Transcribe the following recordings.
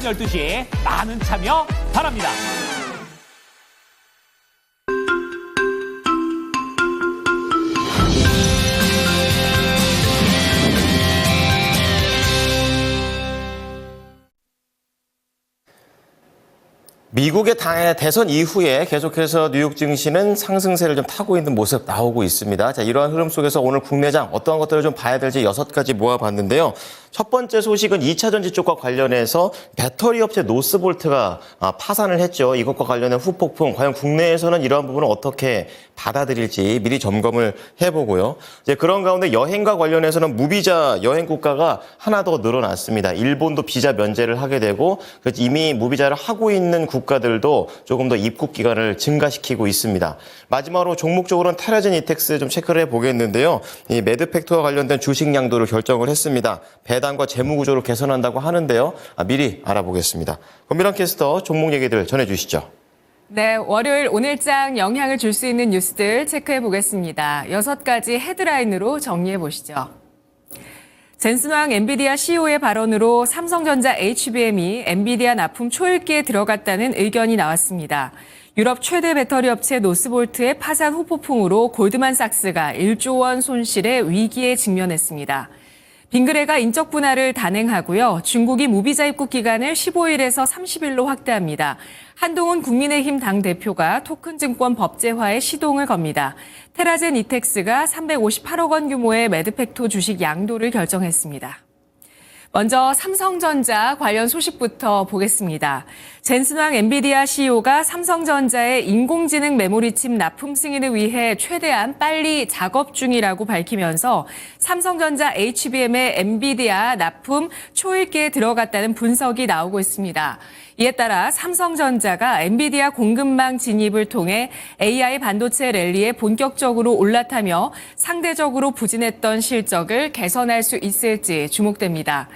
12시 많은 참여 바랍니다. 미국의 대선 이후에 계속해서 뉴욕 증시는 상승세를 좀 타고 있는 모습 나오고 있습니다. 자, 이러한 흐름 속에서 오늘 국내장 어떠한 것들을 좀 봐야 될지 6가지 모아봤는데요. 첫 번째 소식은 2차 전지 쪽과 관련해서 배터리 업체 노스볼트가 파산을 했죠. 이것과 관련된 후폭풍, 과연 국내에서는 이러한 부분을 어떻게 받아들일지 미리 점검을 해보고요. 이제 그런 가운데 여행과 관련해서는 무비자 여행 국가가 하나 더 늘어났습니다. 일본도 비자 면제를 하게 되고 이미 무비자를 하고 있는 국가들도 조금 더 입국 기간을 증가시키고 있습니다. 마지막으로 종목적으로는 테라진 이텍스 좀 체크를 해보겠는데요. 이 매드팩트와 관련된 주식 양도를 결정을 했습니다. 배당과 재무 구조를 개선한다고 하는데요. 미리 알아보겠습니다. 권미란 캐스터 종목 얘기들 전해주시죠. 네, 월요일 오늘장 영향을 줄 수 있는 뉴스들 체크해 보겠습니다. 6가지 헤드라인으로 정리해 보시죠. 젠슨 황 엔비디아 CEO의 발언으로 삼성전자 HBM이 엔비디아 납품 초읽기에 들어갔다는 의견이 나왔습니다. 유럽 최대 배터리 업체 노스볼트의 파산 후폭풍으로 골드만삭스가 1조 원 손실의 위기에 직면했습니다. 빙그레가 인적 분할을 단행하고요. 중국이 무비자 입국 기간을 15일에서 30일로 확대합니다. 한동훈 국민의힘 당대표가 토큰증권 법제화에 시동을 겁니다. 테라젠 이텍스가 358억 원 규모의 매드팩토 주식 양도를 결정했습니다. 먼저 삼성전자 관련 소식부터 보겠습니다. 젠슨 황 엔비디아 CEO가 삼성전자의 인공지능 메모리칩 납품 승인을 위해 최대한 빨리 작업 중이라고 밝히면서 삼성전자 HBM의 엔비디아 납품 초읽기에 들어갔다는 분석이 나오고 있습니다. 이에 따라 삼성전자가 엔비디아 공급망 진입을 통해 AI 반도체 랠리에 본격적으로 올라타며 상대적으로 부진했던 실적을 개선할 수 있을지 주목됩니다.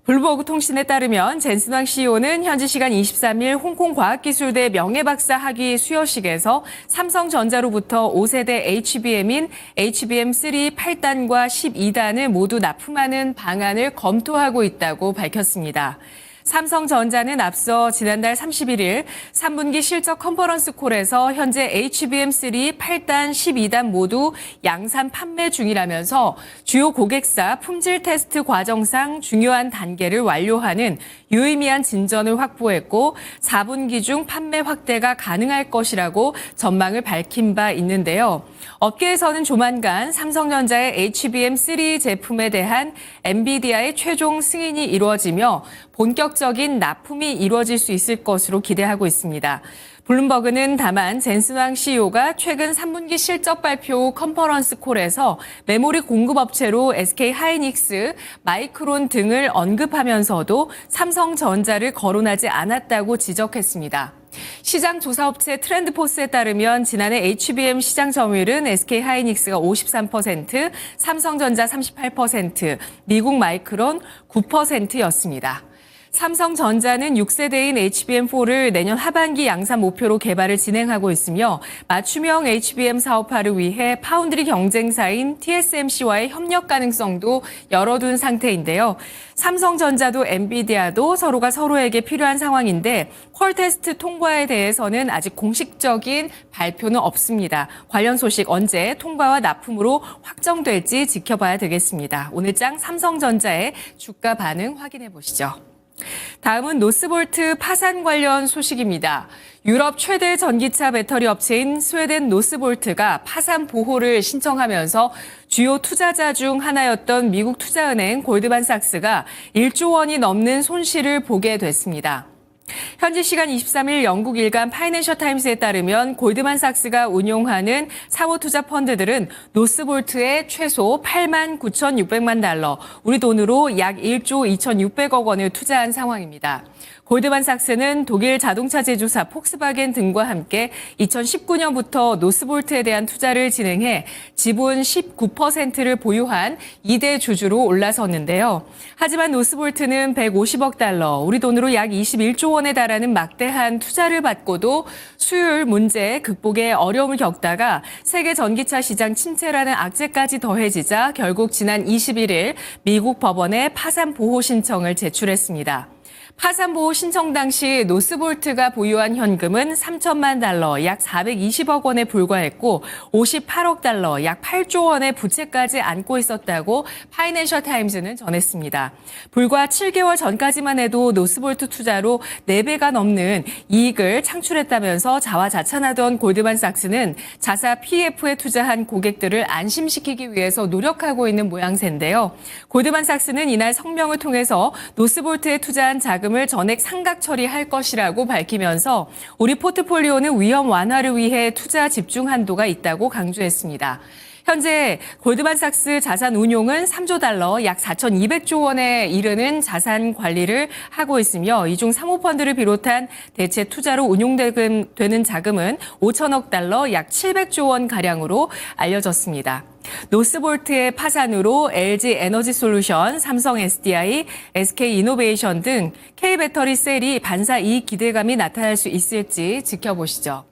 블룸버그 통신에 따르면 젠슨 황 CEO는 현지 시간 23일 홍콩 과학기술대 명예박사 학위 수여식에서 삼성전자로부터 5세대 HBM인 HBM3 8단과 12단을 모두 납품하는 방안을 검토하고 있다고 밝혔습니다. 삼성전자는 앞서 지난달 31일 3분기 실적 컨퍼런스 콜에서 현재 HBM3 8단, 12단 모두 양산 판매 중이라면서 주요 고객사 품질 테스트 과정상 중요한 단계를 완료하는 유의미한 진전을 확보했고 4분기 중 판매 확대가 가능할 것이라고 전망을 밝힌 바 있는데요. 업계에서는 조만간 삼성전자의 HBM3 제품에 대한 엔비디아의 최종 승인이 이루어지며 본격적인 납품이 이루어질 수 있을 것으로 기대하고 있습니다. 블룸버그는 다만 젠슨 황 CEO가 최근 3분기 실적 발표 후 컨퍼런스 콜에서 메모리 공급업체로 SK 하이닉스, 마이크론 등을 언급하면서도 삼성전자를 거론하지 않았다고 지적했습니다. 시장 조사업체 트렌드포스에 따르면 지난해 HBM 시장 점유율은 SK 하이닉스가 53%, 삼성전자 38%, 미국 마이크론 9%였습니다. 삼성전자는 6세대인 HBM4를 내년 하반기 양산 목표로 개발을 진행하고 있으며 맞춤형 HBM 사업화를 위해 파운드리 경쟁사인 TSMC와의 협력 가능성도 열어둔 상태인데요. 삼성전자도 엔비디아도 서로가 서로에게 필요한 상황인데 퀄 테스트 통과에 대해서는 아직 공식적인 발표는 없습니다. 관련 소식 언제 통과와 납품으로 확정될지 지켜봐야 되겠습니다. 오늘장 삼성전자의 주가 반응 확인해 보시죠. 다음은 노스볼트 파산 관련 소식입니다. 유럽 최대 전기차 배터리 업체인 스웨덴 노스볼트가 파산 보호를 신청하면서 주요 투자자 중 하나였던 미국 투자은행 골드만삭스가 1조 원이 넘는 손실을 보게 됐습니다. 현지 시간 23일 영국 일간 파이낸셜 타임스에 따르면 골드만삭스가 운용하는 사모 투자 펀드들은 노스볼트에 최소 8만 9,600만 달러, 우리 돈으로 약 1조 2,600억 원을 투자한 상황입니다. 골드만삭스는 독일 자동차 제조사 폭스바겐 등과 함께 2019년부터 노스볼트에 대한 투자를 진행해 지분 19%를 보유한 2대 주주로 올라섰는데요. 하지만 노스볼트는 150억 달러, 우리 돈으로 약 21조 원에 달하는 막대한 투자를 받고도 수율 문제 극복에 어려움을 겪다가 세계 전기차 시장 침체라는 악재까지 더해지자 결국 지난 21일 미국 법원에 파산 보호 신청을 제출했습니다. 파산보호 신청 당시 노스볼트가 보유한 현금은 3천만 달러, 약 420억 원에 불과했고 58억 달러, 약 8조 원의 부채까지 안고 있었다고 파이낸셜 타임즈는 전했습니다. 불과 7개월 전까지만 해도 노스볼트 투자로 4배가 넘는 이익을 창출했다면서 자화자찬하던 골드만삭스는 자사 PF에 투자한 고객들을 안심시키기 위해서 노력하고 있는 모양새인데요. 골드만삭스는 이날 성명을 통해서 노스볼트에 투자한 자금을 전액 상각 처리할 것이라고 밝히면서 우리 포트폴리오는 위험 완화를 위해 투자 집중 한도가 있다고 강조했습니다. 현재 골드만삭스 자산 운용은 3조 달러, 약 4,200조 원에 이르는 자산 관리를 하고 있으며 이 중 사모펀드를 비롯한 대체 투자로 운용되는 자금은 5천억 달러, 약 700조 원 가량으로 알려졌습니다. 노스볼트의 파산으로 LG 에너지 솔루션, 삼성 SDI, SK 이노베이션 등 K배터리 셀이 반사 이익 기대감이 나타날 수 있을지 지켜보시죠.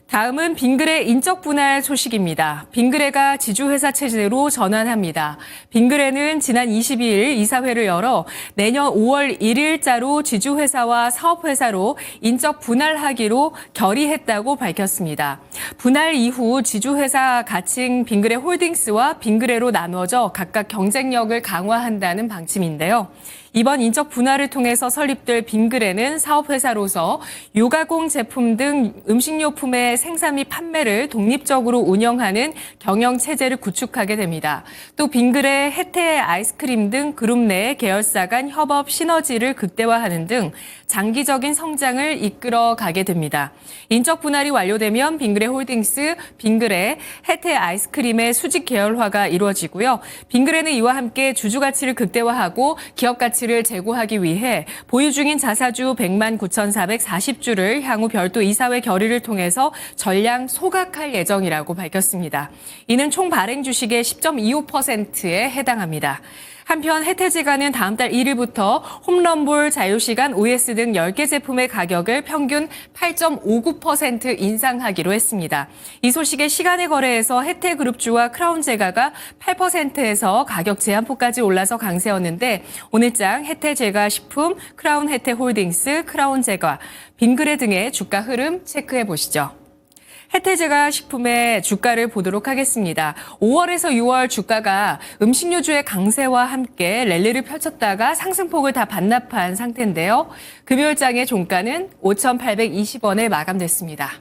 다음은 빙그레 인적 분할 소식입니다. 빙그레가 지주회사 체제로 전환합니다. 빙그레는 지난 22일 이사회를 열어 내년 5월 1일자로 지주회사와 사업회사로 인적 분할하기로 결의했다고 밝혔습니다. 분할 이후 지주회사 가칭 빙그레 홀딩스와 빙그레로 나누어져 각각 경쟁력을 강화한다는 방침인데요. 이번 인적 분할을 통해서 설립될 빙그레는 사업회사로서 유가공 제품 등 음식료품의 생산 및 판매를 독립적으로 운영하는 경영체제를 구축하게 됩니다. 또 빙그레, 혜태 아이스크림 등 그룹 내 계열사 간 협업 시너지를 극대화하는 등 장기적인 성장을 이끌어 가게 됩니다. 인적 분할이 완료되면 빙그레 홀딩스, 빙그레, 혜태 아이스크림의 수직 계열화가 이루어지고요. 빙그레는 이와 함께 주주 가치를 극대화하고 기업 가치를 제고하기 위해 보유 중인 자사주 100만 9,440주를 향후 별도 이사회 결의를 통해서 전량 소각할 예정이라고 밝혔습니다. 이는 총 발행 주식의 10.25%에 해당합니다. 한편 혜태제과는 다음 달 1일부터 홈런볼, 자유시간, OS 등 10개 제품의 가격을 평균 8.59% 인상하기로 했습니다. 이 소식에 시간의 거래에서 혜태그룹주와 크라운제과가 8%에서 가격 제한폭까지 올라서 강세였는데 오늘장 혜태제과 식품, 크라운 혜태홀딩스, 크라운제과, 빙그레 등의 주가 흐름 체크해 보시죠. 혜태제과 식품의 주가를 보도록 하겠습니다. 5월에서 6월 주가가 음식료주의 강세와 함께 랠리를 펼쳤다가 상승폭을 다 반납한 상태인데요. 금요일장의 종가는 5,820원에 마감됐습니다.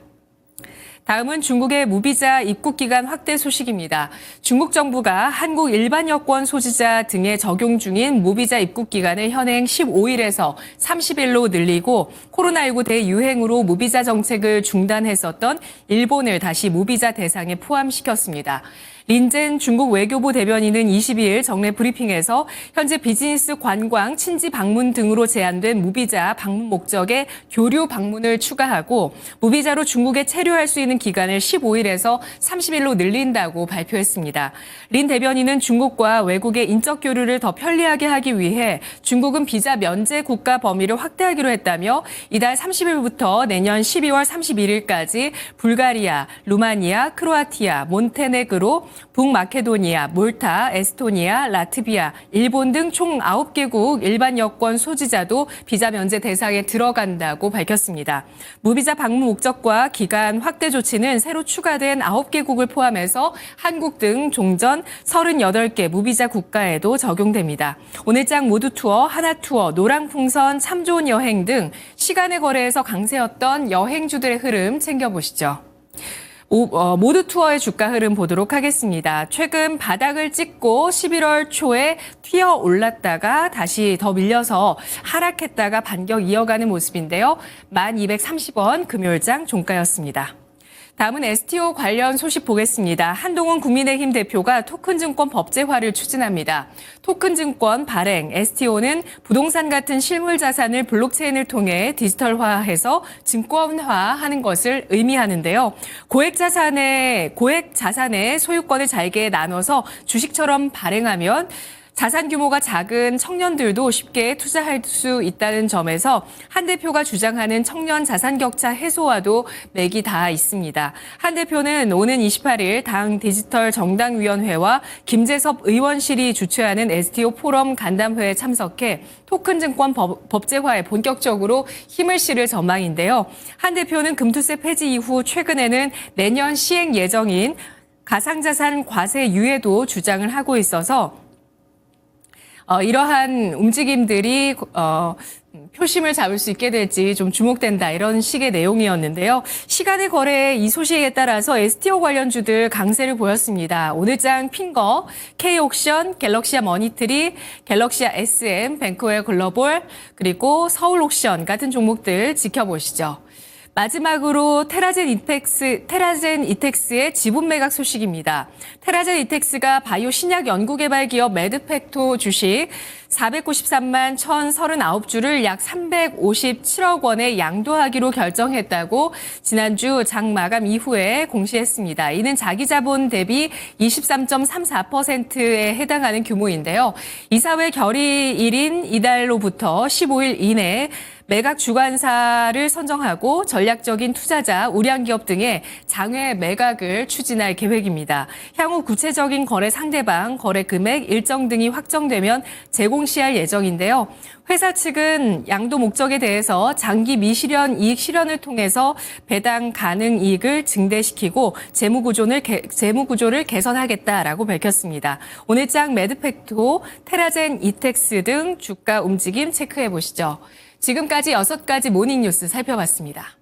다음은 중국의 무비자 입국 기간 확대 소식입니다. 중국 정부가 한국 일반 여권 소지자 등에 적용 중인 무비자 입국 기간을 현행 15일에서 30일로 늘리고 코로나19 대유행으로 무비자 정책을 중단했었던 일본을 다시 무비자 대상에 포함시켰습니다. 린젠 중국 외교부 대변인은 22일 정례 브리핑에서 현재 비즈니스, 관광, 친지 방문 등으로 제한된 무비자 방문 목적의 교류 방문을 추가하고 무비자로 중국에 체류할 수 있는 기간을 15일에서 30일로 늘린다고 발표했습니다. 린 대변인은 중국과 외국의 인적 교류를 더 편리하게 하기 위해 중국은 비자 면제 국가 범위를 확대하기로 했다며 이달 30일부터 내년 12월 31일까지 불가리아, 루마니아, 크로아티아, 몬테네그로, 북마케도니아, 몰타, 에스토니아, 라트비아, 일본 등 총 9개국 일반 여권 소지자도 비자 면제 대상에 들어간다고 밝혔습니다. 무비자 방문 목적과 기간 확대 조치는 새로 추가된 9개국을 포함해서 한국 등 종전 38개 무비자 국가에도 적용됩니다. 오늘장 모두투어, 하나투어, 노랑풍선, 참 좋은 여행 등 시간의 거래에서 강세였던 여행주들의 흐름 챙겨보시죠. 모두 투어의 주가 흐름 보도록 하겠습니다. 최근 바닥을 찍고 11월 초에 튀어 올랐다가 다시 더 밀려서 하락했다가 반격 이어가는 모습인데요. 1,230원 금요일장 종가였습니다. 다음은 STO 관련 소식 보겠습니다. 한동훈 국민의힘 대표가 토큰증권 법제화를 추진합니다. 토큰증권 발행, STO는 부동산 같은 실물 자산을 블록체인을 통해 디지털화해서 증권화하는 것을 의미하는데요. 고액 자산의 소유권을 잘게 나눠서 주식처럼 발행하면 자산 규모가 작은 청년들도 쉽게 투자할 수 있다는 점에서 한 대표가 주장하는 청년 자산 격차 해소와도 맥이 닿아 있습니다. 한 대표는 오는 28일 당 디지털 정당위원회와 김재섭 의원실이 주최하는 STO 포럼 간담회에 참석해 토큰 증권 법제화에 본격적으로 힘을 실을 전망인데요. 한 대표는 금투세 폐지 이후 최근에는 내년 시행 예정인 가상자산 과세 유예도 주장을 하고 있어서 이러한 움직임들이 표심을 잡을 수 있게 될지 좀 주목된다, 이런 식의 내용이었는데요. 시간의 거래에 이 소식에 따라서 STO 관련주들 강세를 보였습니다. 오늘장 핑거, K옥션, 갤럭시아 머니트리, 갤럭시아 SM, 뱅크웨어 글로벌, 그리고 서울옥션 같은 종목들 지켜보시죠. 마지막으로 테라젠 이텍스의 지분 매각 소식입니다. 테라젠 이텍스가 바이오 신약 연구개발 기업 매드팩토 주식 493만 1,039주를 약 357억 원에 양도하기로 결정했다고 지난주 장 마감 이후에 공시했습니다. 이는 자기 자본 대비 23.34%에 해당하는 규모인데요. 이사회 결의일인 이달로부터 15일 이내에 매각 주관사를 선정하고 전략적인 투자자, 우량기업 등의 장외 매각을 추진할 계획입니다. 향후 구체적인 거래 상대방, 거래 금액, 일정 등이 확정되면 재공시할 예정인데요. 회사 측은 양도 목적에 대해서 장기 미실현 이익 실현을 통해서 배당 가능 이익을 증대시키고 재무 구조를 개선하겠다라고 밝혔습니다. 오늘장 매드팩토, 테라젠 이텍스 등 주가 움직임 체크해 보시죠. 지금까지 6가지 모닝뉴스 살펴봤습니다.